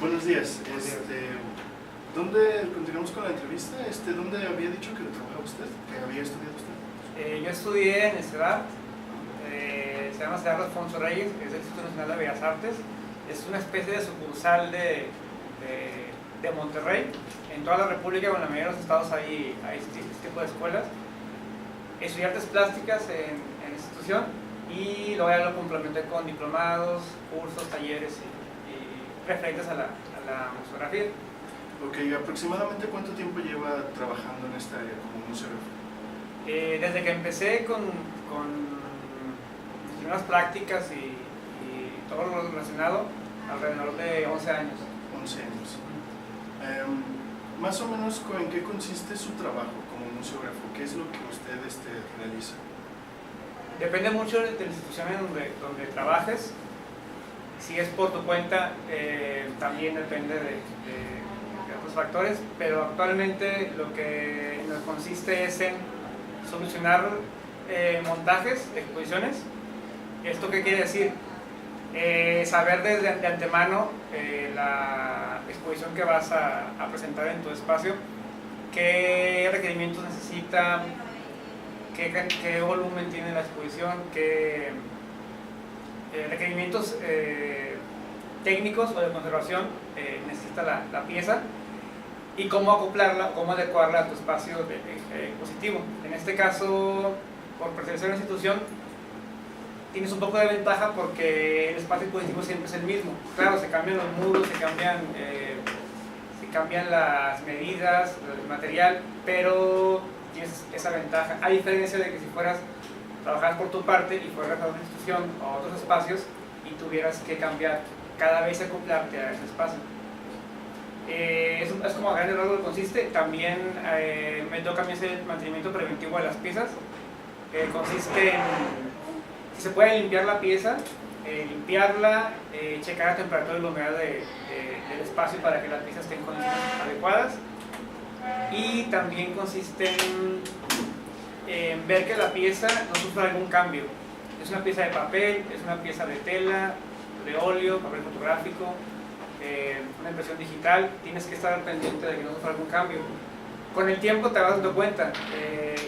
Buenos días. ¿Dónde continuamos con la entrevista? ¿Dónde había dicho que trabajaba usted? ¿Que había estudiado usted? Yo estudié en el CEDART, se llama CEDART Alfonso Reyes, que es el Instituto Nacional de Bellas Artes. Es una especie de sucursal de Monterrey. En toda la República o en la mayoría de los estados hay este tipo de escuelas. Estudié artes plásticas en la institución y luego ya lo complementé con diplomados, cursos, talleres y referentes a la museografía. Ok, ¿aproximadamente cuánto tiempo lleva trabajando en esta área como museógrafo? Desde que empecé con mis primeras prácticas y todo lo relacionado, alrededor de 11 años. 11 años. Más o menos, ¿en qué consiste su trabajo como museógrafo? ¿Qué es lo que usted realiza? Depende mucho de la institución en donde trabajes. Si es por tu cuenta, también depende de otros factores, pero actualmente lo que nos consiste es en solucionar montajes, exposiciones. ¿Esto qué quiere decir? Saber desde de antemano la exposición que vas a presentar en tu espacio, qué requerimientos necesita, qué volumen tiene la exposición, qué requerimientos técnicos o de conservación necesita la pieza y cómo acoplarla, cómo adecuarla a tu espacio expositivo. En este caso, por pertenecer a una institución, tienes un poco de ventaja porque el espacio expositivo siempre es el mismo. Claro, se cambian los muros, se cambian las medidas, el material, pero tienes esa ventaja. A diferencia de que si trabajaras por tu parte y fueras a una institución o a otros espacios y tuvieras que cambiar cada vez y acoplarte a ese espacio. Es como a grandes rasgos lo que consiste. También me toca a mí hacer el mantenimiento preventivo de las piezas. Consiste en, si se puede limpiar la pieza, limpiarla, checar la temperatura y la humedad del espacio para que las piezas estén en condiciones adecuadas. Y también consiste en ver que la pieza no sufra algún cambio. Es una pieza de papel, es una pieza de tela, de óleo, papel fotográfico, una impresión digital. Tienes que estar pendiente de que no sufra algún cambio. Con el tiempo te vas dando cuenta,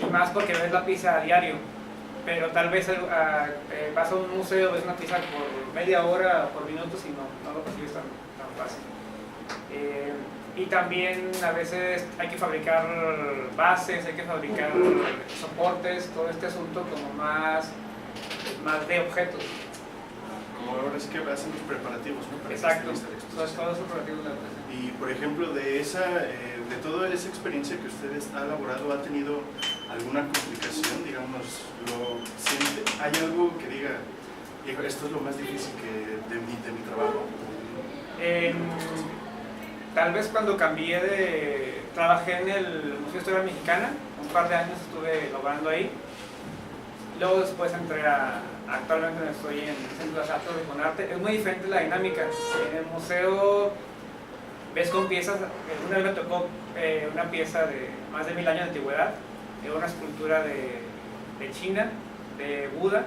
y más porque ves la pieza a diario, pero tal vez vas a un museo, ves una pieza por media hora o por minutos y no lo percibes tan fácil. Y también a veces hay que fabricar bases, hay que fabricar soportes, todo este asunto como más de objetos. Como ahora sí que hacen los preparativos, ¿no? Para exacto, todos los preparativos de la empresa. Y por ejemplo, de toda esa experiencia que usted ha elaborado, ¿ha tenido alguna complicación, digamos, hay algo que diga, esto es lo más difícil de mi trabajo? Tal vez cuando trabajé en el Museo de Historia Mexicana, un par de años estuve laborando ahí. Luego después entré actualmente estoy en el Centro de las Artes de Conarte. Es muy diferente la dinámica. En el museo ves con piezas, una vez me tocó una pieza de más de 1000 años de antigüedad, una escultura de China, de Buda,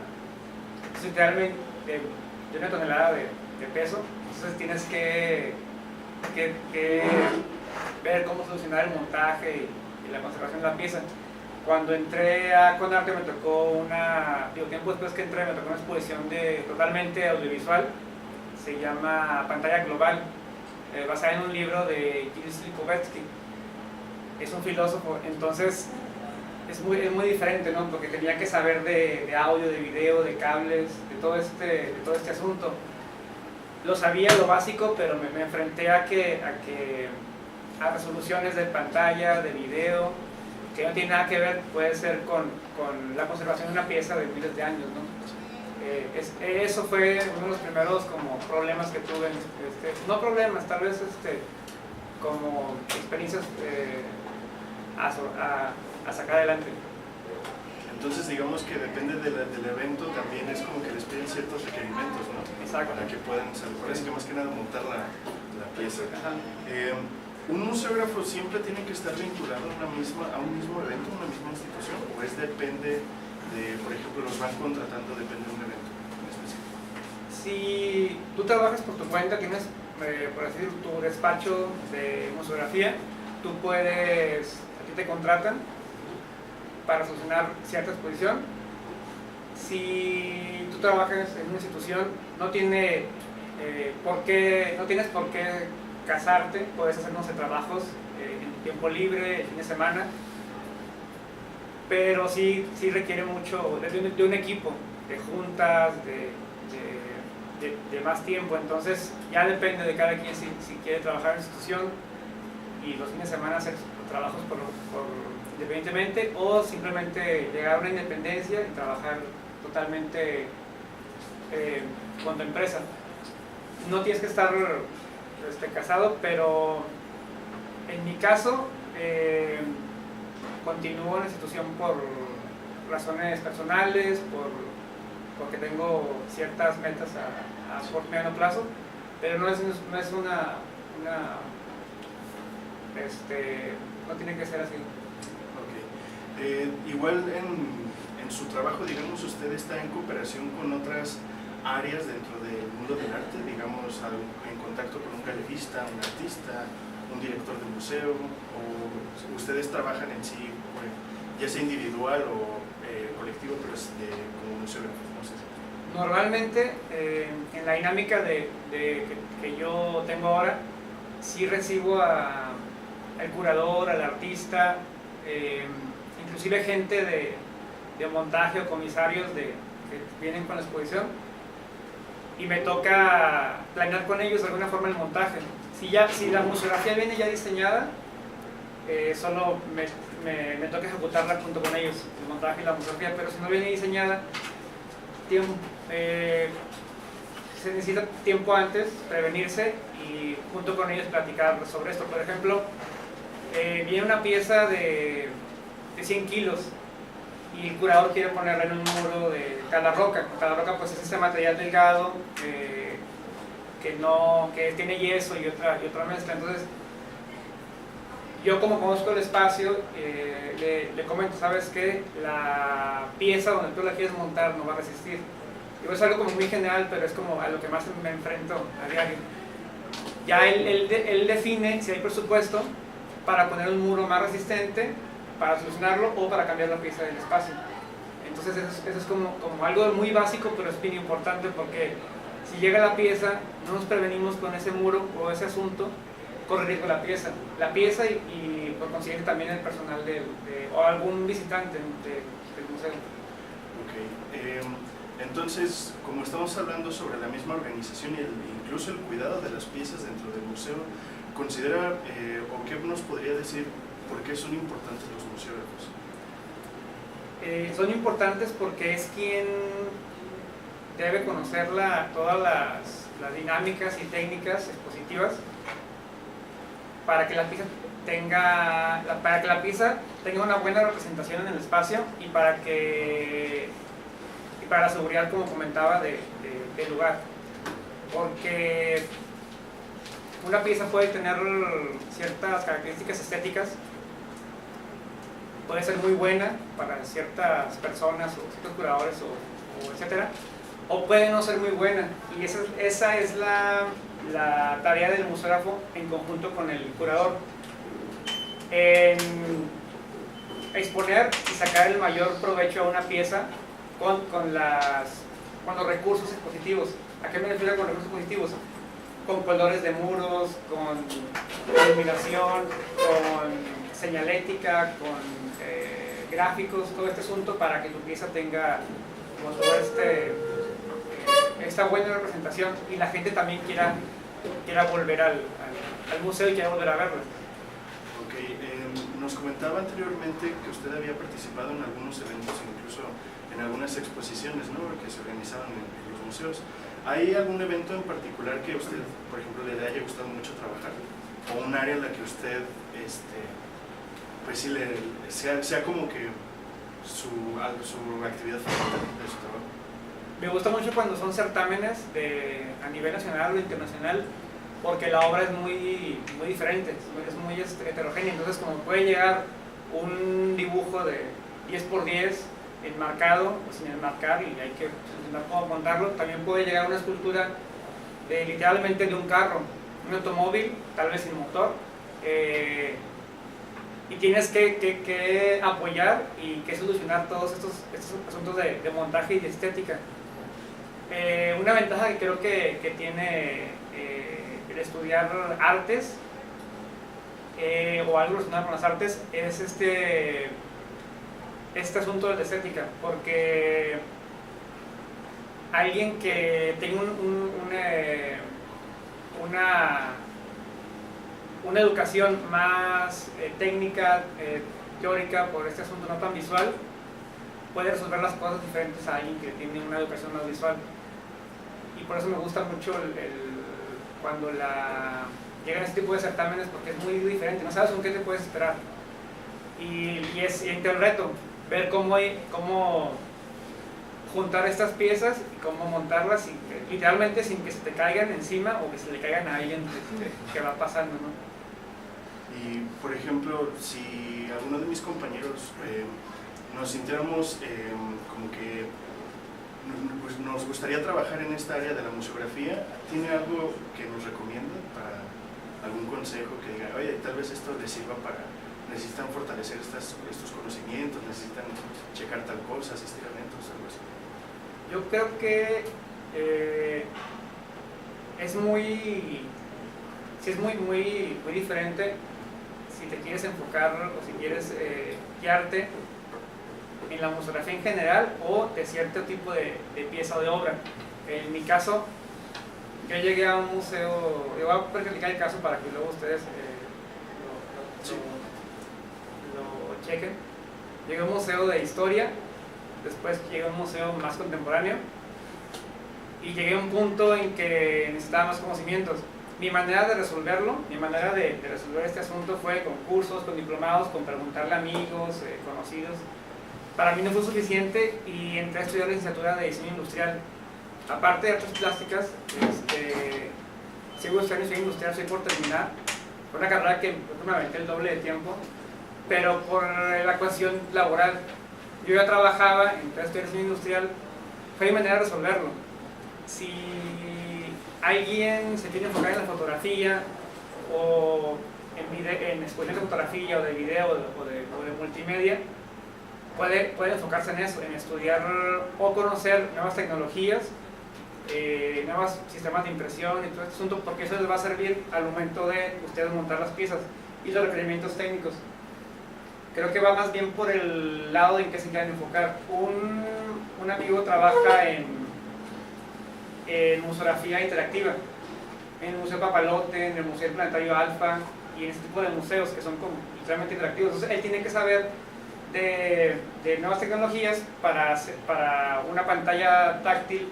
literalmente de 1 tonelada de peso. Entonces tienes que ver cómo solucionar el montaje y la conservación de la pieza. Cuando entré a Conarte me tocó tiempo después que entré me tocó una exposición totalmente audiovisual, se llama Pantalla Global, basada en un libro de Gilles Lipovetsky. Es un filósofo, entonces es muy diferente, ¿no? Porque tenía que saber de audio, de video, de cables, de todo este asunto. Lo sabía lo básico, pero me enfrenté a resoluciones de pantalla, de video, que no tiene nada que ver, puede ser con la conservación de una pieza de miles de años, ¿no? Eso fue uno de los primeros como problemas que tuve, no problemas, tal vez como experiencias a sacar adelante. Entonces digamos que depende del evento, también es como que les piden ciertos requerimientos, ¿no? Exacto. Para que puedan salir, parece que más que nada montar la pieza. ¿Un museógrafo siempre tiene que estar vinculado a un mismo evento, a una misma institución? ¿O depende de, por ejemplo, los van contratando, depende de un evento en específico? Si tú trabajas por tu cuenta, tienes por así decirlo, tu despacho de museografía, tú puedes, a ti te contratan para solucionar cierta exposición. Si tú trabajas en una institución, no tienes por qué casarte, puedes hacer, no sé, trabajos en tiempo libre, el fin de semana, pero sí requiere mucho de un equipo, de juntas, de más tiempo. Entonces ya depende de cada quien si quiere trabajar en institución y los fines de semana hacer trabajos independientemente, o simplemente llegar a una independencia y trabajar totalmente con tu empresa. No tienes que estar casado, pero en mi caso continúo en la institución por razones personales, porque tengo ciertas metas a corto y mediano plazo, pero no es no tiene que ser así. Okay. Igual en su trabajo, digamos, usted está en cooperación con otras áreas dentro del mundo del arte, digamos, en contacto con un galerista, un artista, un director de museo, o ustedes trabajan en sí, bueno, ya sea individual o colectivo, pero es como museógrafos, no sé. Normalmente, en la dinámica que yo tengo ahora, sí recibo al curador, al artista, inclusive gente de montaje o comisarios que vienen con la exposición, y me toca planear con ellos de alguna forma el montaje. Si la museografía viene ya diseñada, solo me toca ejecutarla junto con ellos, el montaje y la museografía, pero si no viene diseñada, se necesita tiempo antes, prevenirse y junto con ellos platicar sobre esto. Por ejemplo, viene una pieza de 100 kilos y el curador quiere ponerla en un muro de calarroca. Calarroca pues es ese material delgado que tiene yeso y otra mezcla. Entonces yo, como conozco el espacio, le comento, ¿sabes qué? La pieza donde tú la quieres montar no va a resistir. Digo, es algo como muy general, pero es como a lo que más me enfrento a diario. Ya él define si hay presupuesto para poner un muro más resistente, para solucionarlo, o para cambiar la pieza del espacio. Entonces eso es como algo muy básico, pero es bien importante, porque si llega la pieza, no nos prevenimos con ese muro o ese asunto, corre riesgo la pieza y por consiguiente también el personal o algún visitante del museo. Okay. Entonces, como estamos hablando sobre la misma organización y incluso el cuidado de las piezas dentro del museo, ¿considera o qué nos podría decir por qué son importantes los museógrafos? Son importantes porque es quien debe conocer todas las dinámicas y técnicas expositivas para que la pieza tenga una buena representación en el espacio y para la seguridad, como comentaba, del lugar. Porque una pieza puede tener ciertas características estéticas, puede ser muy buena para ciertas personas o ciertos curadores o etcétera, o puede no ser muy buena, y esa es la tarea del museógrafo en conjunto con el curador, en exponer y sacar el mayor provecho a una pieza con los recursos expositivos. ¿A qué me refiero con recursos expositivos? Con colores de muros, con iluminación, con señalética, con gráficos, todo este asunto, para que tu pieza tenga como todo esta buena representación y la gente también quiera volver al museo y quiera volver a verlo. Okay. Nos comentaba anteriormente que usted había participado en algunos eventos, incluso en algunas exposiciones, ¿no?, que se organizaban en los museos. ¿Hay algún evento en particular que a usted, por ejemplo, le haya gustado mucho trabajar? ¿O un área en la que usted, pues sí, sea como que su actividad favorita de su trabajo? Me gusta mucho cuando son certámenes a nivel nacional o internacional, porque la obra es muy diferente, es muy heterogénea. Entonces, como puede llegar un dibujo de 10×10 enmarcado o sin enmarcar, y hay que intentar cómo montarlo, también puede llegar una escultura literalmente de un carro, un automóvil, tal vez sin motor, y tienes que apoyar y que solucionar todos estos asuntos de montaje y de estética. Una ventaja que creo que tiene el estudiar artes o algo relacionado con las artes es este asunto de la estética, porque alguien que tenga una educación más técnica, teórica, por este asunto no tan visual, puede resolver las cosas diferentes a alguien que tiene una educación más visual. Y por eso me gusta mucho cuando llegan este tipo de certámenes, porque es muy diferente, no sabes con qué te puedes esperar. Y es el reto, ver cómo juntar estas piezas y cómo montarlas, literalmente sin que se te caigan encima o que se le caigan a alguien que va pasando, ¿no? Y, por ejemplo, si alguno de mis compañeros nos sintiéramos como que pues nos gustaría trabajar en esta área de la museografía, ¿tiene algo que nos recomienda para algún consejo que diga, oye, tal vez esto les sirva necesitan fortalecer estos conocimientos, necesitan checar tal cosa, estiramientos, algo así? Yo creo que es muy diferente si te quieres enfocar o si quieres guiarte en la museografía en general o de cierto tipo de pieza o de obra. En mi caso, yo llegué a un museo, yo voy a practicar el caso para que luego ustedes lo chequen. Llegué a un museo de historia, después llegué a un museo más contemporáneo y llegué a un punto en que necesitaba más conocimientos. Mi manera de resolverlo, mi manera de resolver este asunto fue con cursos, con diplomados, con preguntarle a amigos, conocidos. Para mí no fue suficiente y entré a estudiar licenciatura de diseño industrial. Aparte de artes plásticas, sigo estudiando diseño industrial, estoy por terminar. Fue una carrera que me aventé el doble de tiempo, pero por la cuestión laboral. Yo ya trabajaba, entré a estudiar diseño industrial, fue mi manera de resolverlo. Si alguien se tiene que enfocar en la fotografía o en exposición de fotografía o de video o de multimedia, puede enfocarse en eso, en estudiar o conocer nuevas tecnologías, nuevos sistemas de impresión y todo este asunto, porque eso les va a servir al momento de ustedes montar las piezas y los requerimientos técnicos. Creo que va más bien por el lado en que se quieren enfocar. Un amigo trabaja en museografía interactiva, en el Museo Papalote, en el Museo Planetario Alfa y en este tipo de museos que son como literalmente interactivos. Entonces él tiene que saber de nuevas tecnologías para una pantalla táctil.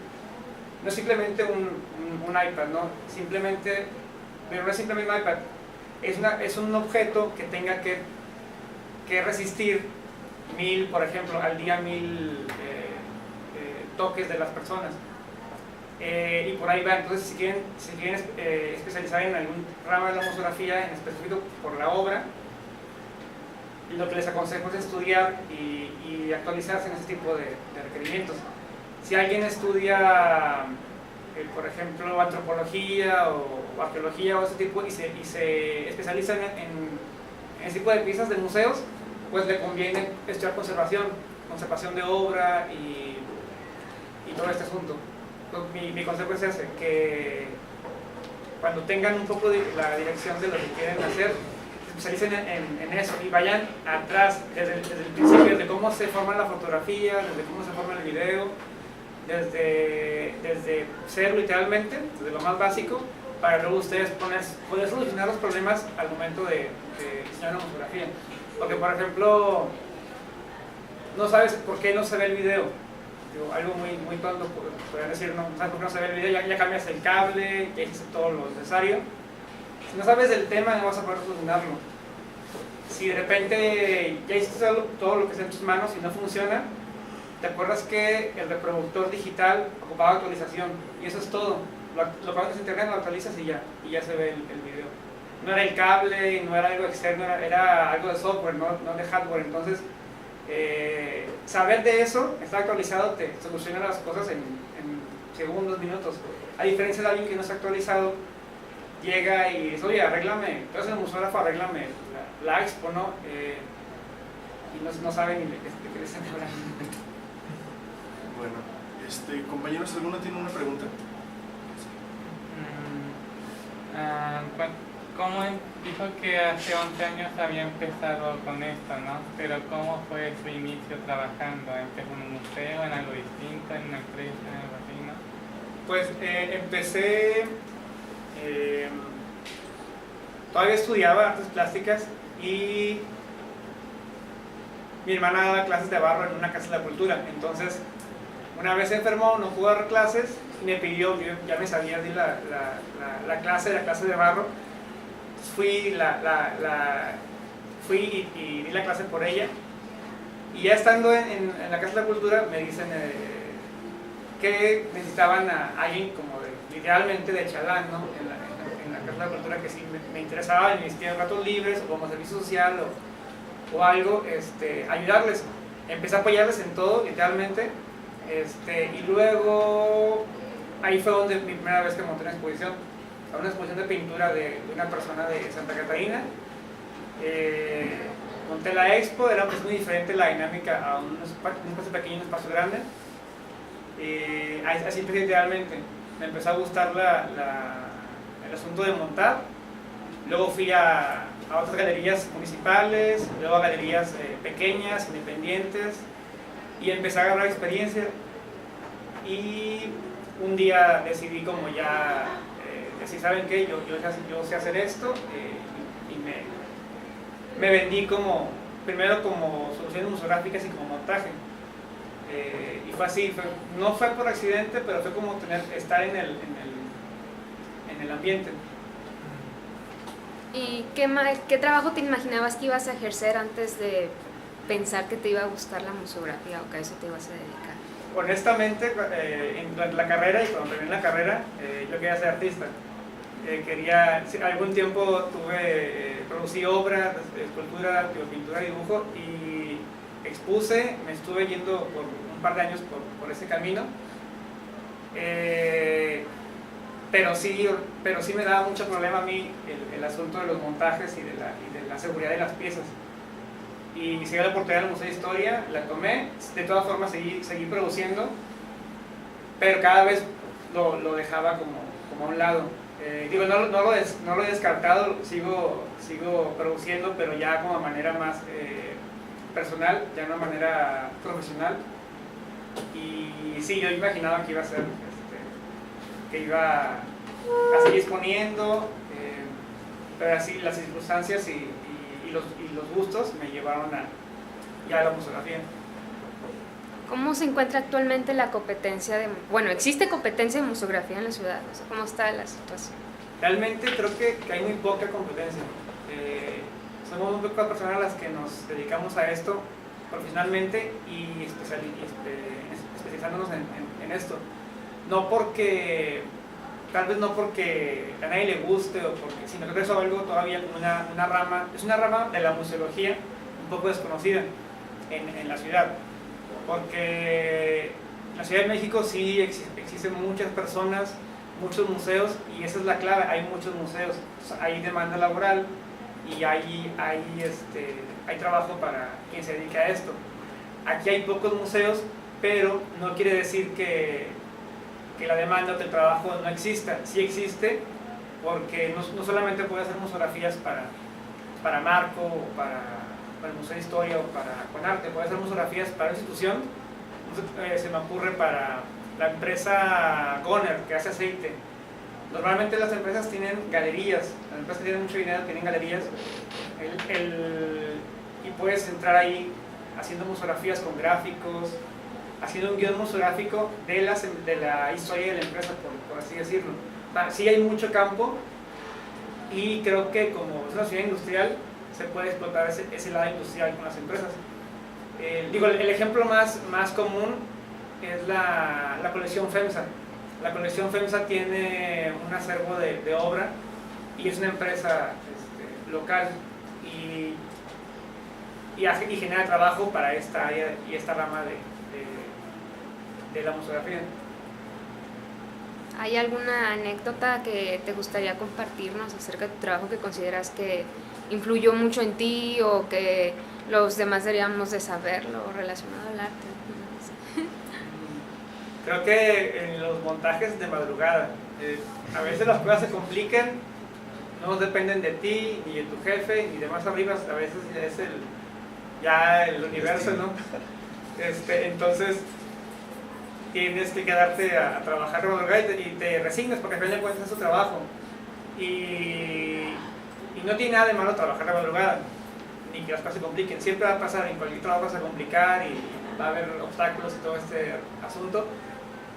No es simplemente un iPad, ¿no? Pero no es simplemente un iPad, es un objeto que tenga que resistir 1000, por ejemplo, al día 1000 toques de las personas. Y por ahí va. Entonces, si quieren especializar en algún ramo de la museografía, en específico por la obra, lo que les aconsejo es estudiar y actualizarse en ese tipo de requerimientos. Si alguien estudia, por ejemplo, antropología o arqueología o ese tipo y se especializa en ese tipo de piezas de museos, pues le conviene estudiar conservación de obra y todo este asunto. Entonces, mi consejo es ese, que cuando tengan un poco de la dirección de lo que quieren hacer, se especialicen en eso y vayan atrás, desde el principio, desde cómo se forma la fotografía, desde cómo se forma el video, desde cero literalmente, desde lo más básico, para luego ustedes poder solucionar los problemas al momento de diseñar una fotografía. Porque, por ejemplo, no sabes por qué no se ve el video. Algo muy tonto, podrían decir, no sabes por qué no se ve el video, ya cambias el cable, ya hiciste todo lo necesario. Si no sabes del tema, no vas a poder solucionarlo. Si de repente ya hiciste todo lo que está en tus manos y no funciona, te acuerdas que el reproductor digital ocupaba actualización, y eso es todo. Lo pones en internet, lo actualizas y ya se ve el video. No era el cable, no era algo externo, era algo de software, no de hardware. Entonces, saber de eso, estar actualizado, te soluciona las cosas en segundos, minutos. A diferencia de alguien que no está actualizado, llega y dice, oye, arréglame, tú eres el museógrafo, arréglame la expo, ¿no? Y no saben ni de qué les están hablando. Bueno, compañeros, ¿alguno tiene una pregunta? Pues, como dijo que hace 11 años había empezado con esto, ¿no? Pero ¿cómo fue su inicio trabajando? ¿Empezó en un museo, en algo distinto, en una empresa, en algo así, no? Pues empecé, todavía estudiaba artes plásticas y mi hermana daba clases de barro en una casa de la cultura. Entonces, una vez se enfermó, no pudo dar clases y me pidió, yo ya me sabía di la clase de barro. Fui y di la clase por ella. Y ya estando en la casa de la cultura me dicen que necesitaban a alguien como literalmente de chalán, ¿no? En la casa de la cultura, que sí me interesaba en mis ratos libres o como servicio social o algo, ayudarles. Empecé a apoyarles en todo, literalmente. Y luego ahí fue donde mi primera vez que monté una exposición de pintura de una persona de Santa Catarina. Monté la expo, era pues muy diferente la dinámica a un espacio pequeño, un espacio grande. Así empecé literalmente. Me empezó a gustar el asunto de montar. Luego fui a otras galerías municipales, luego a galerías pequeñas, independientes, y empecé a agarrar experiencia. Y un día decidí como ya, decir, ¿saben qué? Yo sé hacer esto, y me vendí primero como soluciones museográficas y como montaje. Y fue así, no fue por accidente, pero fue como estar en el ambiente. ¿Y qué trabajo te imaginabas que ibas a ejercer antes de pensar que te iba a gustar la museografía o que a eso te ibas a dedicar? Honestamente, durante la carrera y cuando terminé la carrera, yo quería ser artista. Algún tiempo producí obras de escultura, pintura y dibujo, y expuse, me estuve yendo por un par de años por ese camino. Pero sí me daba mucho problema a mí el asunto de los montajes y de la seguridad de las piezas. Y se dio la oportunidad en el Museo de Historia, la tomé, de todas formas seguí produciendo, pero cada vez lo dejaba como a un lado. No lo he descartado, sigo produciendo, pero ya como de manera más personal, ya de una manera profesional. Y sí, yo imaginaba que iba a ser, que iba a seguir exponiendo, pero así las circunstancias y los gustos me llevaron ya a la museografía. ¿Cómo se encuentra actualmente la competencia bueno, existe competencia de museografía en la ciudad? O sea, ¿cómo está la situación? Realmente creo que hay muy poca competencia. Somos muy pocas personas las que nos dedicamos a esto profesionalmente y especializándonos en esto. Tal vez no porque a nadie le guste, sino que es algo todavía como una rama, es una rama de la museología un poco desconocida en la ciudad. Porque en la Ciudad de México sí existen muchas personas, muchos museos, y esa es la clave, hay muchos museos, hay demanda laboral y hay trabajo para quien se dedica a esto. Aquí hay pocos museos, pero no quiere decir que la demanda o que el trabajo no exista. Sí existe, porque no solamente puede hacer museografías para Marco o para el Museo de Historia o para Conarte, puede hacer museografías para una institución. Se me ocurre para la empresa Goner, que hace aceite. Normalmente las empresas tienen galerías, las empresas que tienen mucho dinero tienen galerías, y puedes entrar ahí haciendo museografías con gráficos, haciendo un guión museográfico de la historia de la empresa, por así decirlo. Sí hay mucho campo, y creo que como es una ciudad industrial, se puede explotar ese lado industrial con las empresas. El ejemplo más común es la colección FEMSA. La colección FEMSA tiene un acervo de obra y es una empresa local y genera trabajo para esta área y esta rama de la museografía. ¿Hay alguna anécdota que te gustaría compartirnos acerca de tu trabajo que consideras que influyó mucho en ti o que los demás deberíamos de saberlo relacionado al arte? Creo que en los montajes de madrugada, a veces las cosas se complican, no dependen de ti, ni de tu jefe, ni de más arriba, a veces es ya el universo, ¿no? Entonces tienes que quedarte a trabajar de madrugada y te resignas porque al final de cuentas es tu trabajo. Y no tiene nada de malo trabajar de madrugada, ni que las cosas se compliquen. Siempre va a pasar, en cualquier trabajo vas a complicar y va a haber obstáculos y todo este asunto.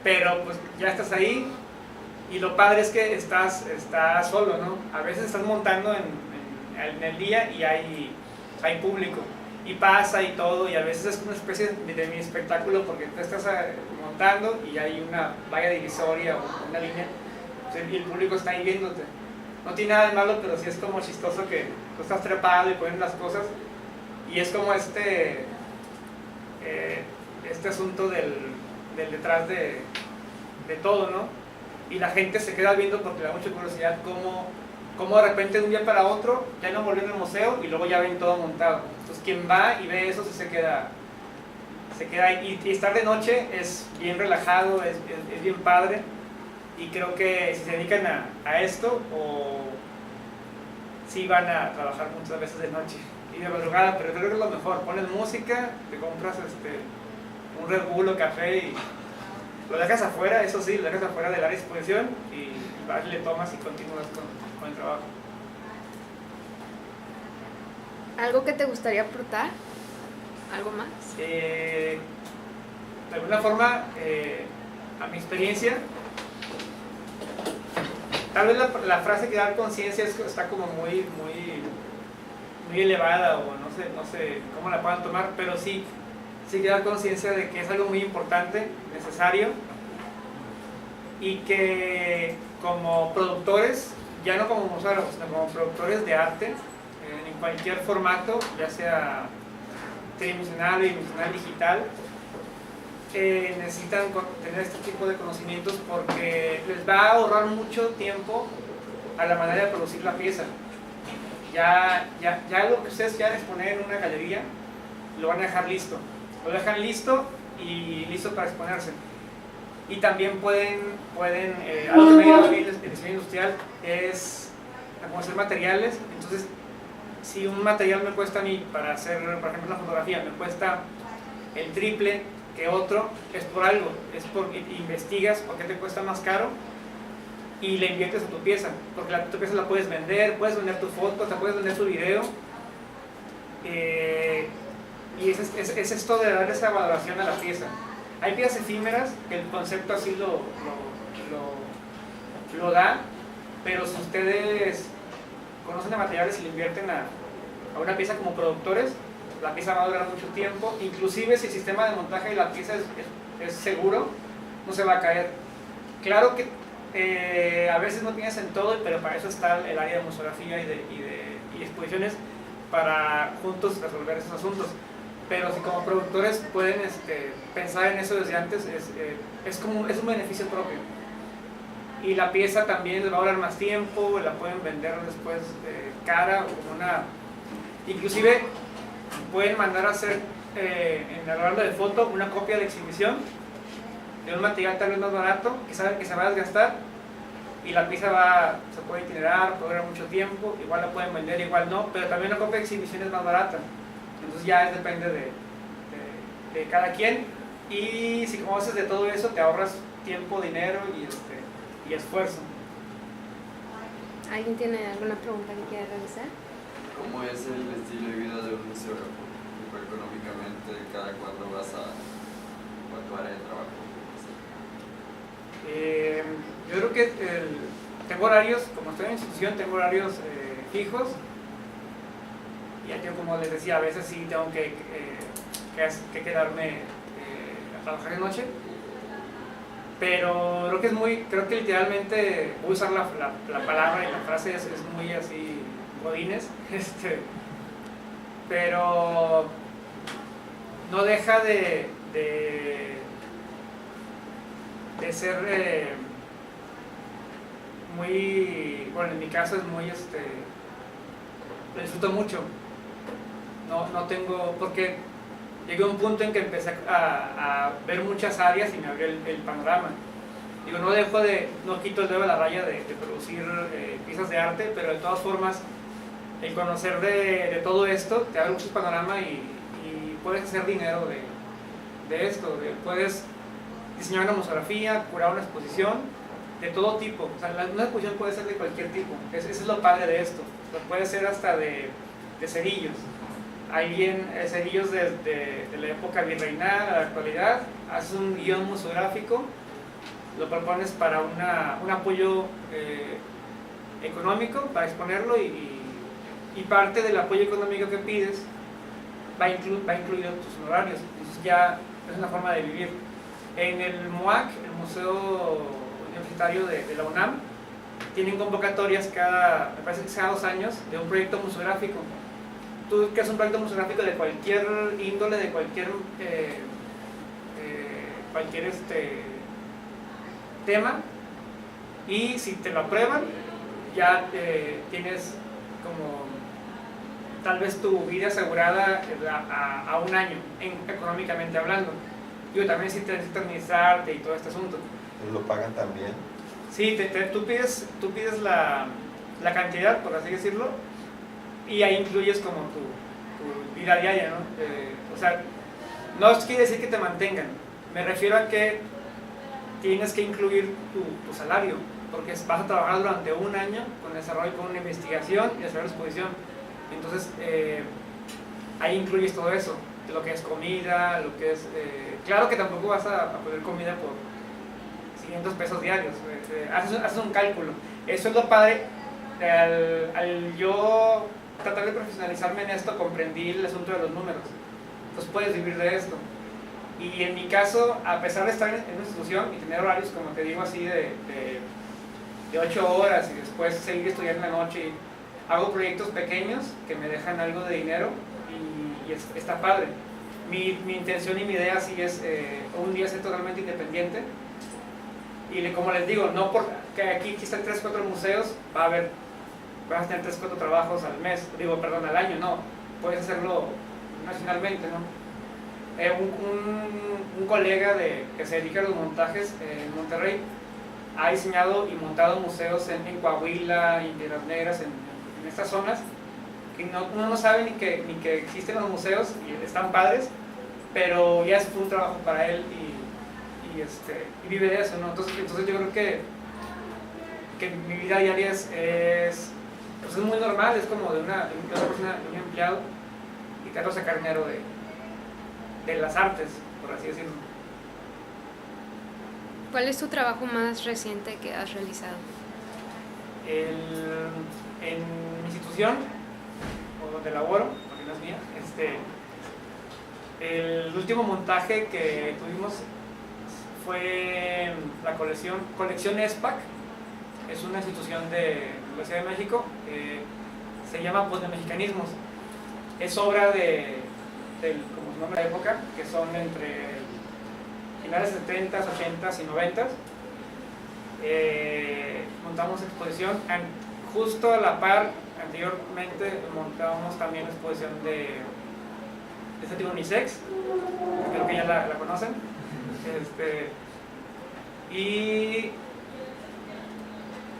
Pero pues ya estás ahí y lo padre es que estás solo, ¿no? A veces estás montando en el día y hay público y pasa y todo, y a veces es una especie de mi espectáculo porque tú estás montando y hay una valla divisoria o una línea y el público está ahí viéndote. No tiene nada de malo, pero sí es como chistoso que tú estás trepado y ponen las cosas y es como este asunto del detrás de todo, ¿no? Y la gente se queda viendo porque le da mucha curiosidad cómo de repente de un día para otro ya no volvió al museo y luego ya ven todo montado. Entonces quien va y ve eso se queda ahí. Y estar de noche es bien relajado, es bien padre, y creo que si se dedican a esto o sí van a trabajar muchas veces de noche y de madrugada, pero creo que es lo mejor. Pones música, te compras un Red Bull o café y lo dejas afuera, eso sí, lo dejas afuera del área de exposición y le tomas y continúas con el trabajo. ¿Algo que te gustaría aportar? ¿Algo más? De alguna forma, a mi experiencia, tal vez la frase que dar conciencia está como muy elevada o no sé cómo la puedan tomar, pero sí que dar conciencia de que es algo muy importante, necesario, y que como productores, ya no como museólogos, sino como productores de arte, en cualquier formato, ya sea tridimensional, bidimensional, digital, necesitan tener este tipo de conocimientos porque les va a ahorrar mucho tiempo a la manera de producir la pieza. Ya lo que ustedes quieran exponer en una galería, lo van a dejar listo. Lo dejan listo y listo para exponerse. Y también pueden algo que me ayuda bien el diseño industrial es conocer materiales. Entonces, si un material me cuesta a mí para hacer, por ejemplo, una fotografía, me cuesta el triple que otro, es por algo, es porque investigas por qué te cuesta más caro y le inviertes a tu pieza, porque tu pieza la puedes vender tu foto, la puedes vender tu video. Y es esto de darle esa valoración a la pieza. Hay piezas efímeras que el concepto así lo da, pero si ustedes conocen de materiales y le invierten a una pieza como productores, la pieza va a durar mucho tiempo. Inclusive si el sistema de montaje de la pieza es seguro, no se va a caer. Claro que a veces no piensas en todo, pero para eso está el área de museografía y de exposiciones, para juntos resolver esos asuntos. Pero si como productores pueden pensar en eso desde antes, es un beneficio propio. Y la pieza también les va a durar más tiempo, la pueden vender después cara o una... Inclusive pueden mandar a hacer, en la banda de foto, una copia de exhibición de un material tal vez más barato, que saben que se va a desgastar, y la pieza se puede itinerar, puede durar mucho tiempo, igual la pueden vender, igual no, pero también una copia de exhibición es más barata. Entonces ya depende de cada quien, y si conoces de todo eso te ahorras tiempo, dinero y esfuerzo. ¿Alguien tiene alguna pregunta que quiera realizar? ¿Cómo es el estilo de vida de un museógrafo? Económicamente, ¿cada cuándo vas a tu área de trabajo? Yo creo que tengo horarios, como estoy en institución, tengo horarios fijos. Y yo, como les decía, a veces sí tengo que quedarme a trabajar de noche, pero creo que literalmente voy a usar la palabra y la frase es muy así, godines, pero no deja de ser bueno, en mi caso es muy, lo disfruto mucho. No tengo, porque llegué a un punto en que empecé a ver muchas áreas y me abrió el panorama. Digo, no quito el dedo a la raya de producir piezas de arte, pero de todas formas, el conocer de todo esto te abre mucho panorama y puedes hacer dinero de esto. Puedes diseñar una museografía, curar una exposición de todo tipo. O sea, una exposición puede ser de cualquier tipo. Eso es lo padre de esto. Puede ser hasta de cerillos. Cerillos de la época virreinal a la actualidad. Haces un guión museográfico, lo propones para un apoyo económico para exponerlo y parte del apoyo económico que pides va incluido en tus honorarios. Entonces ya es una forma de vivir. En el MUAC, el Museo Universitario de la UNAM, tienen convocatorias me parece que cada 2 años, de un proyecto museográfico. Tú creas un proyecto museográfico de cualquier índole, de cualquier tema, y si te lo aprueban, ya tienes como tal vez tu vida asegurada a 1 año, económicamente hablando. Yo también si te necesitas administrarte y todo este asunto. ¿Lo pagan también? Sí, tú pides la cantidad, por así decirlo, y ahí incluyes como tu vida diaria, ¿no? O sea, no quiere decir que te mantengan, me refiero a que tienes que incluir tu salario, porque vas a trabajar durante 1 año con desarrollo, con una investigación y desarrollo de exposición. Entonces, ahí incluyes todo eso, lo que es comida, lo que es... claro que tampoco vas a poner comida por 500 pesos diarios, haces un cálculo. Eso es lo padre. Al yo tratar de profesionalizarme en esto, comprendí el asunto de los números. Entonces puedes vivir de esto. Y en mi caso, a pesar de estar en una institución y tener horarios, como te digo, así de 8 horas y después seguir estudiando en la noche, hago proyectos pequeños que me dejan algo de dinero y está padre. Mi intención y mi idea sí es un día ser totalmente independiente. Y como les digo, no porque aquí están 3 o 4 museos, vas a tener 3 o 4 trabajos al mes, al año, no, puedes hacerlo nacionalmente, ¿no? Un colega que se dedica a los montajes en Monterrey ha diseñado y montado museos en Coahuila, en Piedras Negras, en estas zonas, que uno no sabe ni que existen los museos y están padres, pero ya fue un trabajo para él y vive de eso, ¿no? Entonces yo creo que mi vida diaria es muy normal, es como de una persona, de un empleado, y trato de sacar dinero de las artes, por así decirlo. ¿Cuál es tu trabajo más reciente que has realizado? En mi institución, o donde laboro, porque no es mía, el último montaje que tuvimos fue la colección ESPAC. Es una institución de la Ciudad de México, se llama Postmexicanismos. Es obra como su nombre de época, que son entre finales 70s, 80s y 90s. Montamos exposición, justo a la par, anteriormente montábamos también exposición de este tipo unisex, creo que ya la conocen. Y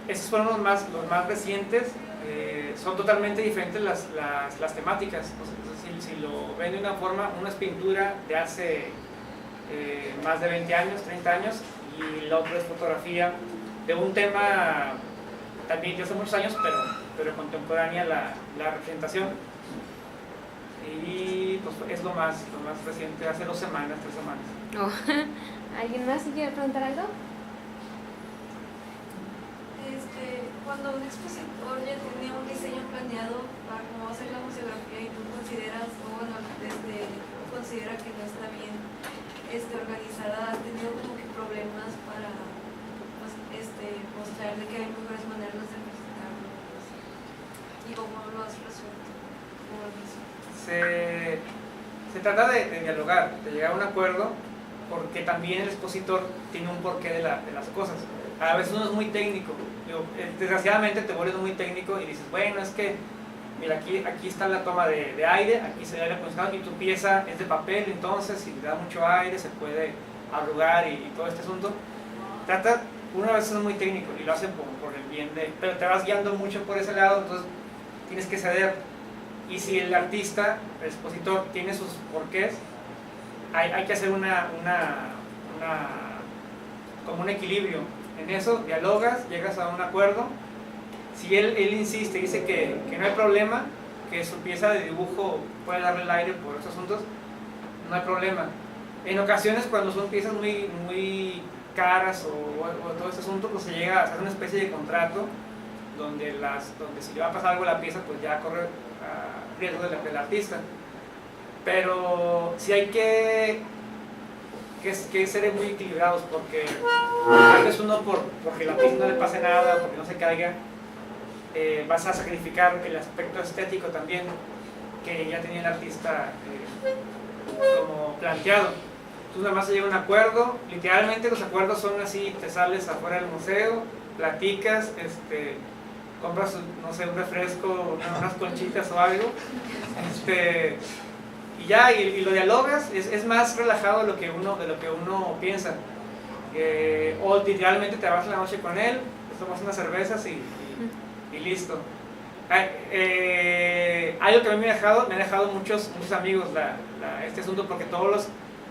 esos fueron los más recientes. Son totalmente diferentes las temáticas. Si lo ven de una forma, una es pintura de hace más de 20 años, 30 años, y la otra es fotografía de un tema también de hace muchos años, pero contemporánea la representación. Y pues es lo más reciente, hace 2 semanas, 3 semanas. Oh. ¿Alguien más quiere preguntar algo? Cuando un expositor ya tiene un diseño planeado para cómo va a ser la museografía y tú consideras, considera que no está bien organizada, ¿has tenido como que problemas para mostrarle que hay mejores maneras de presentarlo? ¿Y cómo lo has resuelto? Se trata de dialogar, de llegar a un acuerdo, porque también el expositor tiene un porqué de las cosas. A veces uno es muy técnico Digo, desgraciadamente te vuelves muy técnico y dices, bueno, es que mira, aquí está la toma de aire, aquí se da aire acondicionado y tu pieza es de papel, entonces si le da mucho aire se puede arrugar y todo este asunto. Trata, una vez es muy técnico y lo hace por el bien de, pero te vas guiando mucho por ese lado, entonces tienes que ceder. Y si el artista, el expositor, tiene sus porqués, hay que hacer como un equilibrio. En eso dialogas, llegas a un acuerdo. Si él insiste, dice que no hay problema, que su pieza de dibujo puede darle el aire por esos asuntos, no hay problema. En ocasiones, cuando son piezas muy caras o todo ese asunto, pues se llega a hacer una especie de contrato donde si le va a pasar algo a la pieza, pues ya corre riesgo del artista. Pero sí hay que ser muy equilibrados, porque tal vez uno porque la pieza no le pase nada, porque no se caiga, vas a sacrificar el aspecto estético también que ya tenía el artista como planteado. Tú nada más se llega a un acuerdo, literalmente los acuerdos son así, te sales afuera del museo, platicas, compras, no sé, un refresco, unas conchitas o algo, y ya, y lo dialogas, es más relajado de lo que uno piensa. O literalmente te vas a la noche con él, tomas unas cervezas y listo. Algo que a mí me ha dejado muchos amigos este asunto, porque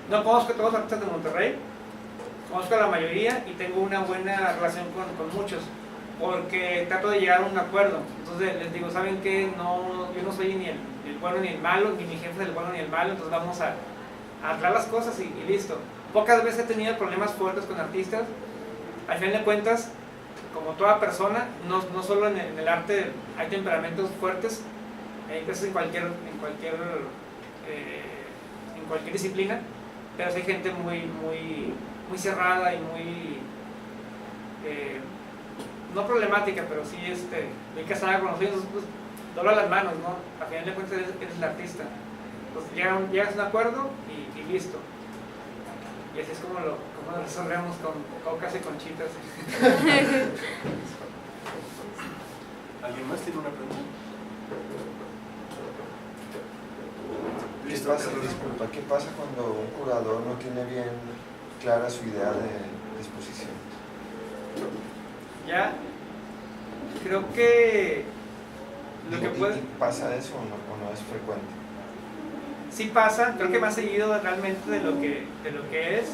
no conozco a todos los artistas de Monterrey, conozco a la mayoría y tengo una buena relación con muchos, porque trato de llegar a un acuerdo. Entonces les digo, ¿saben qué? Yo no soy ni el bueno ni el malo, ni mi jefe es el bueno ni el malo, entonces vamos a arreglar las cosas y listo. Pocas veces he tenido problemas fuertes con artistas. Al final de cuentas, como toda persona, no solo en el arte hay temperamentos fuertes, hay casos en cualquier disciplina, pero hay gente muy cerrada y muy no problemática, pero sí hay que estar con los ojos, pues, dobla las manos, ¿no? Al final de cuentas eres el artista. Pues llegas a un acuerdo y listo. Y así es como lo resolvemos con cocas y conchitas. ¿Alguien más tiene una pregunta? ¿Qué pasa, disculpa, qué pasa cuando un curador no tiene bien clara su idea de exposición? Ya, creo que ¿Pasa eso o no es frecuente? Sí pasa, creo que más seguido realmente de lo que es,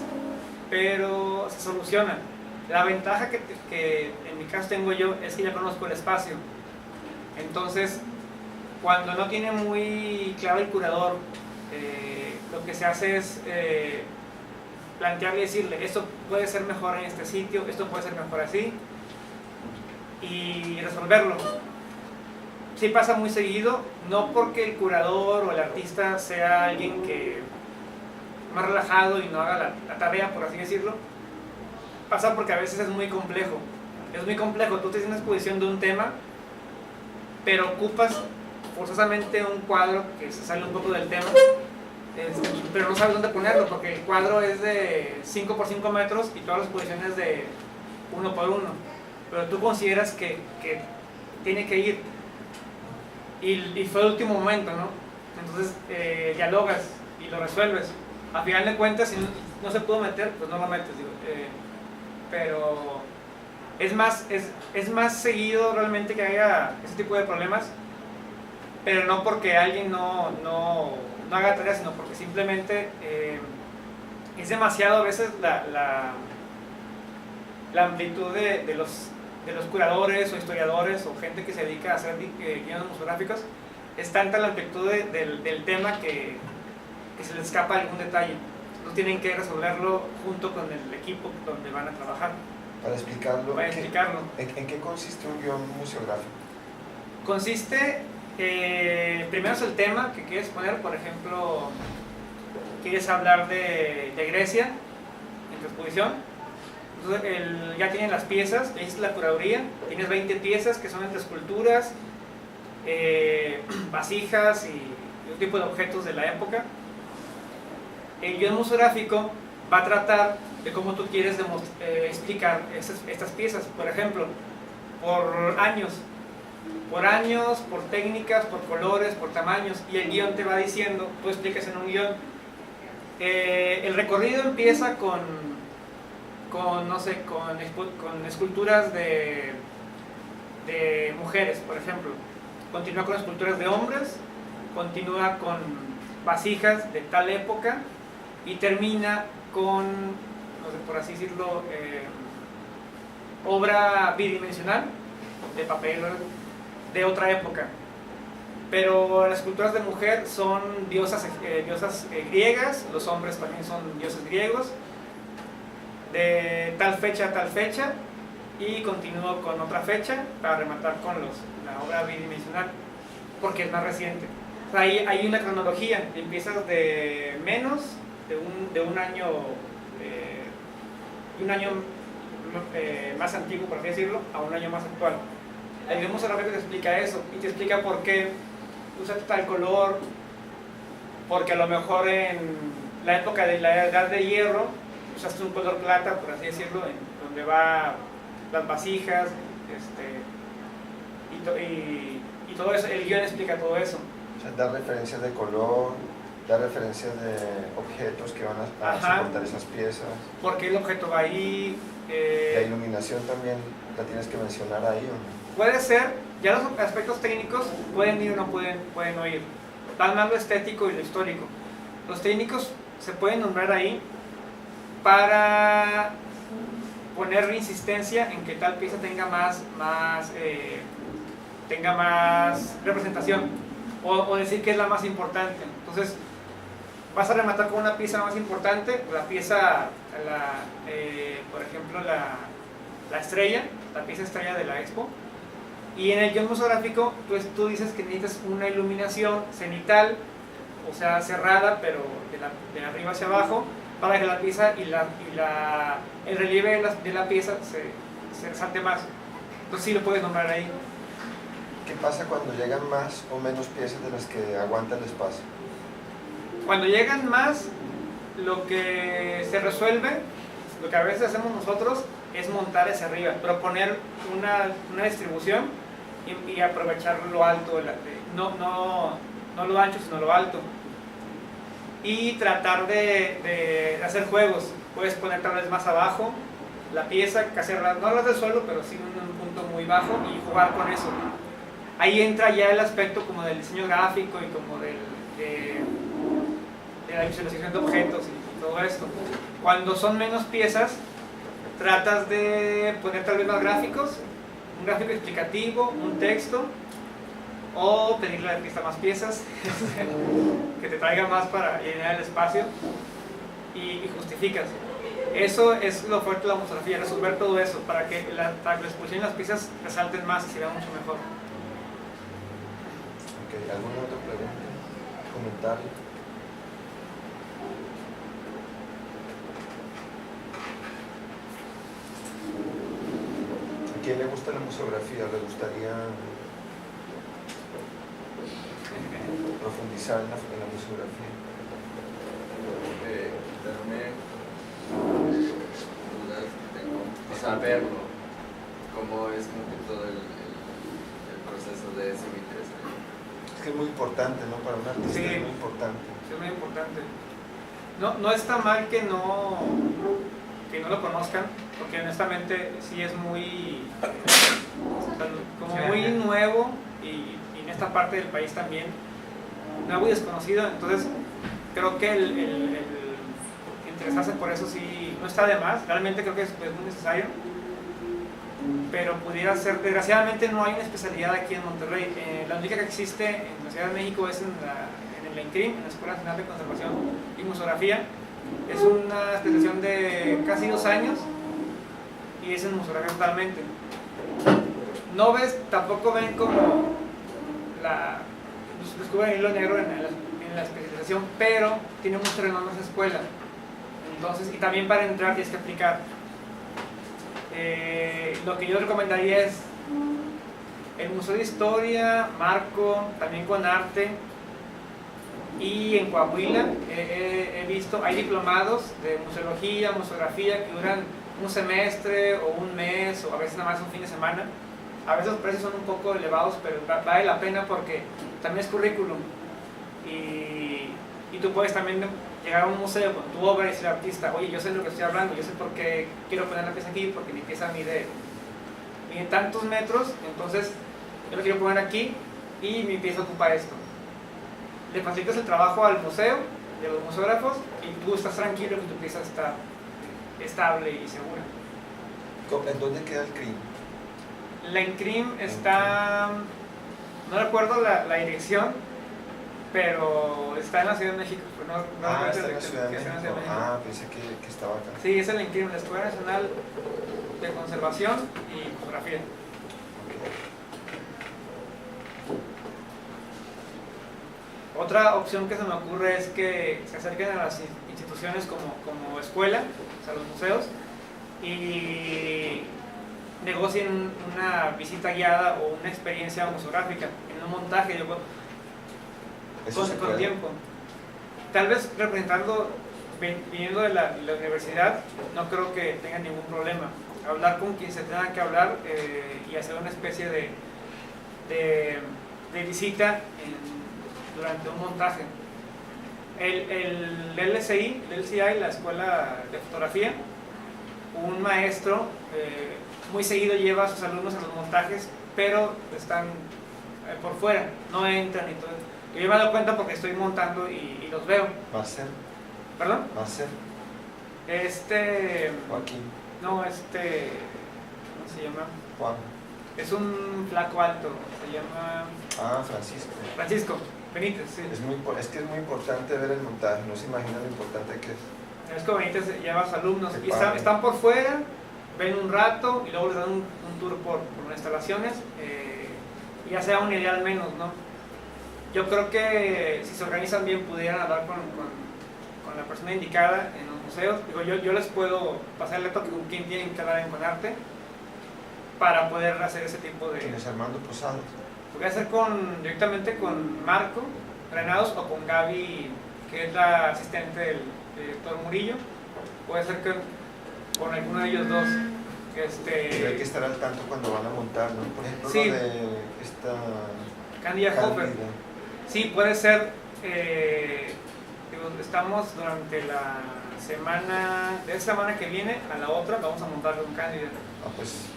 pero se soluciona. La ventaja que en mi caso tengo yo es que ya conozco el espacio. Entonces, cuando no tiene muy claro el curador, lo que se hace es plantearle y decirle, esto puede ser mejor en este sitio, esto puede ser mejor así, y resolverlo. Sí pasa muy seguido, no porque el curador o el artista sea alguien que más relajado y no haga la tarea, por así decirlo. Pasa porque a veces es muy complejo. Tú tienes una exposición de un tema, pero ocupas forzosamente un cuadro que se sale un poco del tema, pero no sabes dónde ponerlo, porque el cuadro es de 5 por 5 metros y todas las exposiciones de 1 por 1, pero tú consideras que tiene que ir. Y fue el último momento, ¿no? Entonces dialogas y lo resuelves. A final de cuentas, si no se pudo meter, pues no lo metes, digo. Pero es más seguido realmente que haya ese tipo de problemas, pero no porque alguien no haga tareas, sino porque simplemente es demasiado a veces la amplitud de los curadores o historiadores o gente que se dedica a hacer guiones museográficos. Es tanta la amplitud del tema que se les escapa algún detalle. Entonces tienen que resolverlo junto con el equipo donde van a trabajar. Para explicarlo, ¿en qué consiste un guión museográfico? Consiste, primero es el tema que quieres poner. Por ejemplo, quieres hablar de Grecia en tu exposición. Entonces ya tienen las piezas, ya hiciste la curaduría, tienes 20 piezas que son entre esculturas, vasijas y un tipo de objetos de la época. El guión museográfico va a tratar de cómo tú quieres explicar estas piezas. Por ejemplo, por años, por técnicas, por colores, por tamaños, y el guión te va diciendo, tú explicas en un guión. El recorrido empieza con esculturas de mujeres, por ejemplo. Continúa con esculturas de hombres, continúa con vasijas de tal época y termina con, no sé, por así decirlo, obra bidimensional de papel de otra época. Pero las esculturas de mujer son diosas griegas, los hombres también son dioses griegos, de tal fecha a tal fecha, y continúo con otra fecha para rematar con la obra bidimensional, porque es más reciente. O sea, hay una cronología, empiezas de menos de un año más antiguo, por así decirlo, a un año más actual. El guión museográfico te explica eso, y te explica por qué usa tal color, porque a lo mejor en la época de la edad de hierro usaste un color plata, por así decirlo, donde va las vasijas, y todo eso. El guión explica todo eso. O sea, da referencias de color, da referencias de objetos que van a soportar esas piezas. Porque el objeto va ahí. La iluminación también la tienes que mencionar ahí, ¿o no? Puede ser, ya los aspectos técnicos pueden ir o no pueden no ir. Van más lo estético y lo histórico. Los técnicos se pueden nombrar ahí para poner insistencia en que tal pieza tenga más representación, o decir que es la más importante. Entonces vas a rematar con una pieza más importante, la pieza, por ejemplo, la estrella, la pieza estrella de la expo. Y en el guión museográfico tú dices que necesitas una iluminación cenital, o sea, cerrada, pero de arriba hacia abajo, para que la pieza el relieve de la pieza se resalte más. Entonces sí lo puedes nombrar ahí. ¿Qué pasa cuando llegan más o menos piezas de las que aguanta el espacio? Cuando llegan más, lo que se resuelve, lo que a veces hacemos nosotros, es montar hacia arriba, proponer una distribución y aprovechar lo alto, no lo ancho, sino lo alto. Y tratar de hacer juegos. Puedes poner tal vez más abajo la pieza, casi no a ras del suelo, pero sí en un punto muy bajo, y jugar con eso. Ahí entra ya el aspecto como del diseño gráfico y como de la visualización de objetos y todo esto. Cuando son menos piezas, tratas de poner tal vez más gráficos, un gráfico explicativo, un texto, o pedirle al artista más piezas, que te traiga más para llenar el espacio, y justificas. Eso es lo fuerte de la museografía, resolver todo eso, para que la exposición y las piezas resalten más y se vean mucho mejor. Okay. ¿Alguna otra pregunta? ¿Comentario? ¿A quién le gusta la museografía? ¿Le gustaría profundizar en la museografía? Quitarme dudas que tengo, o sea, verlo, cómo es como que todo el proceso de eso me interesa. Es que es muy importante, ¿no? Para un artista Sí, es muy importante. es muy importante. No está mal que no lo conozcan, porque honestamente sí es muy nuevo, y en esta parte del país también nuevo y desconocido. Entonces creo que el interesarse por eso sí no está de más. Realmente creo que es muy necesario, pero pudiera ser. Desgraciadamente no hay una especialidad aquí en Monterrey. La única que existe en la Ciudad de México es en el ENCRIM, en la Escuela Nacional de Conservación y Museografía. Es una especialización de casi 2 años, y es en museografía totalmente. No tampoco ven como descubren el hilo negro en la especialización, pero tiene mucho renombre esa escuela. Entonces, y también para entrar tienes que aplicar. Lo que yo recomendaría es el Museo de Historia, Marco, también con arte, y en Coahuila he visto, hay diplomados de museología, museografía, que duran un semestre o un mes, o a veces nada más un fin de semana, A veces los precios son un poco elevados, pero vale la pena porque también es currículum. Y tú puedes también llegar a un museo con tu obra y decir al artista, oye, yo sé de lo que estoy hablando, yo sé por qué quiero poner la pieza aquí, porque mi pieza mide tantos metros, entonces yo lo quiero poner aquí y mi pieza ocupa esto. Le facilitas el trabajo al museo, de los museógrafos, y tú estás tranquilo que tu pieza está estable y segura. ¿En dónde queda el CRIM? La INCRIM está, no recuerdo la dirección, pero está en la Ciudad de México. No está en la Ciudad de México. Pensé que estaba acá. Sí, es el INCRIM, la Escuela Nacional de Conservación y Fotografía. Otra opción que se me ocurre es que se acerquen a las instituciones como escuela, o sea, los museos, y negocien una visita guiada o una experiencia museográfica en un montaje con tiempo. Tal vez representando, viniendo de la universidad, no creo que tengan ningún problema. Hablar con quien se tenga que hablar y hacer una especie de visita durante un montaje. El LCI, la Escuela de Fotografía, un maestro muy seguido lleva a sus alumnos a los montajes, pero están por fuera, no entran y todo. Yo me he dado cuenta porque estoy montando y los veo. ¿Marcel? ¿Perdón? ¿Marcel? Joaquín. No, ¿cómo se llama? Juan. Es un flaco alto, se llama... Francisco. Francisco Benítez, sí. Es que es muy importante ver el montaje, no se imagina lo importante que es. Francisco Benítez lleva a sus alumnos y padre. están por fuera, ven un rato y luego les dan un tour por las instalaciones, y ya sea una idea al menos, ¿no? Yo creo que si se organizan bien pudieran hablar con la persona indicada en los museos. Digo, yo les puedo pasar el dato con quién tienen que hablar en Conarte para poder hacer ese tipo de... ¿Quién es Armando Posadas? Voy a hacer directamente con Marco Granados o con Gaby, que es la asistente del director Murillo. Puede ser con alguno de ellos dos. Pero hay que estar al tanto cuando van a montar, ¿no? Por ejemplo, sí. Lo de esta... Candia Hopper. Sí, puede ser. Estamos durante la semana, de esta semana que viene a la otra, vamos a montar un Cándida. Pues...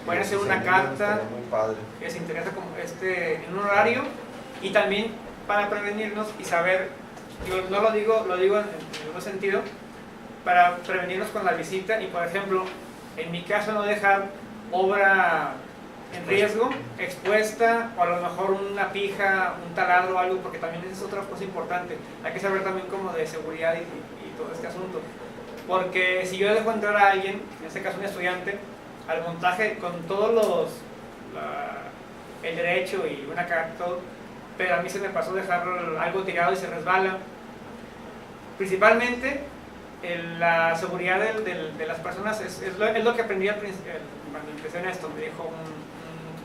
Pueden hacer una carta que les interesa como en un horario, y también para prevenirnos y saber, yo no lo digo en ningún sentido, para prevenirnos con la visita y, por ejemplo, en mi caso no dejar obra en riesgo, expuesta, o a lo mejor una pija, un taladro o algo, porque también esa es otra cosa importante. Hay que saber también como de seguridad y todo este asunto. Porque si yo dejo entrar a alguien, en este caso un estudiante, al montaje con todos el derecho y una carta, todo, pero a mí se me pasó dejar algo tirado y se resbala. Principalmente la seguridad de las personas es lo que aprendí cuando empecé en esto. Me dijo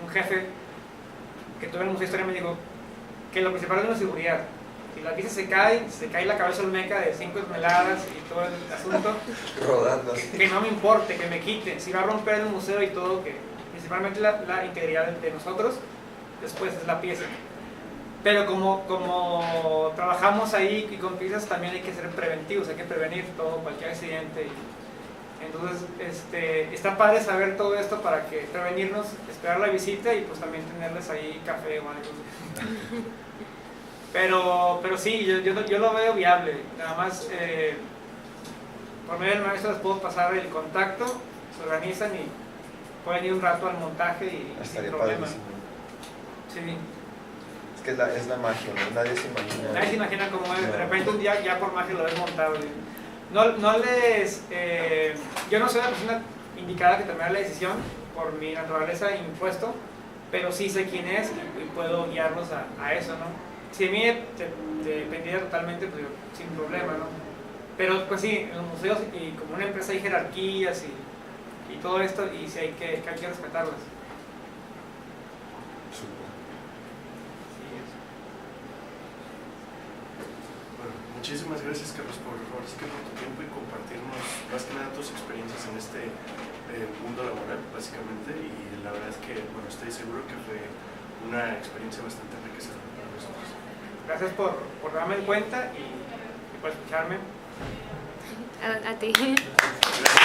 un jefe que tuve en Museo de Historia, me dijo que lo principal es la seguridad. Si la pieza se cae la cabeza olmeca de 5 toneladas y todo el asunto, rodando, que no me importe, que me quite. Si va a romper el museo y todo, que principalmente la integridad de nosotros, después es la pieza. Pero como trabajamos ahí y con piezas, también hay que ser preventivos, hay que prevenir cualquier accidente. Entonces, está padre saber todo esto para que prevenirnos, esperar la visita y pues también tenerles ahí café o algo. Pero sí, yo lo veo viable. Nada más, por medio del maestro les puedo pasar el contacto, se organizan y pueden ir un rato al montaje y sin problema. Sí. Es que es la magia, ¿no? Nadie se imagina. Nadie se imagina cómo es. De repente un día ya por magia lo ves montado. Yo no soy la persona indicada que tomara la decisión por mi naturaleza y mi puesto, pero sí sé quién es y puedo guiarlos a eso, ¿no? Si a mí dependiera totalmente, pues sin problema, ¿no? Pero pues sí, en los museos y como una empresa hay jerarquías y todo esto, y sí hay que respetarlas. Bueno, muchísimas gracias, Carlos, por tu tiempo y compartirnos más que nada tus experiencias en este mundo laboral, básicamente, y la verdad es que, bueno, estoy seguro que fue una experiencia bastante enriquecedora para nosotros. Gracias por darme en cuenta y por escucharme. A ti. Gracias.